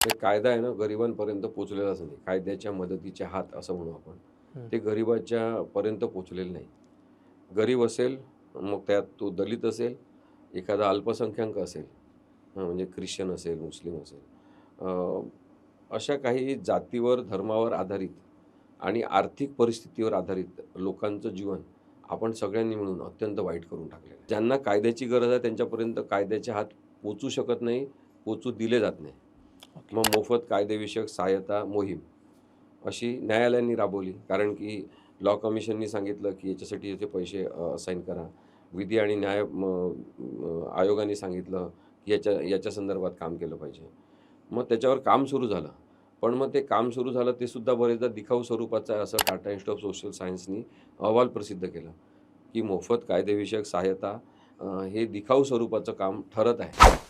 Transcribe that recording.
ते कायदा आहे ना गरिबांपर्यंत पोहोचलेलाच नाही. कायद्याच्या मदतीचे हात असं म्हणू आपण. हं. ते गरिबाच्या पर्यंत पोहोचलेले नाही. गरीब असेल, मग त्यात तो दलित असेल, एखादा अल्पसंख्याक असेल, म्हणजे ख्रिश्चन असेल, मुस्लिम असेल. अ, अशा काही जातीवर, धर्मावर आधारित आणि आर्थिक परिस्थितीवर आधारित लोकांचं जीवन आपण सगळ्यांनी मिळून अत्यंत वाईट करून टाकलेलं आहे. ज्यांना कायद्याची गरज आहे त्यांच्यापर्यंत कायद्याचे हात पोहोचू शकत नाही, पोहोचू दिले जात नाही. ओके. मग मोफत कायदेविषयक सहाय्यता मोहीम अशी न्यायालयांनी राबवली. कारण की लॉ कमिशननी सांगितलं, की याच्यासाठी याचे पैसे असाइन करा. विधी आणि न्याय आयोगाने सांगितलं, की याच्या याच्या संदर्भात काम केलं पाहिजे. मग त्याच्यावर काम सुरू झालं. पण मग ते काम सुरू झालं ते सुद्धा बरेचदा दिखाऊ स्वरूपाचं आहे असं टाटा इन्स्टिट्यूट ऑफ सोशल सायन्सनी अहवाल प्रसिद्ध केला, की मोफत कायदेविषयक सहाय्यता हे दिखाऊ स्वरूपाचं काम ठरत आहे.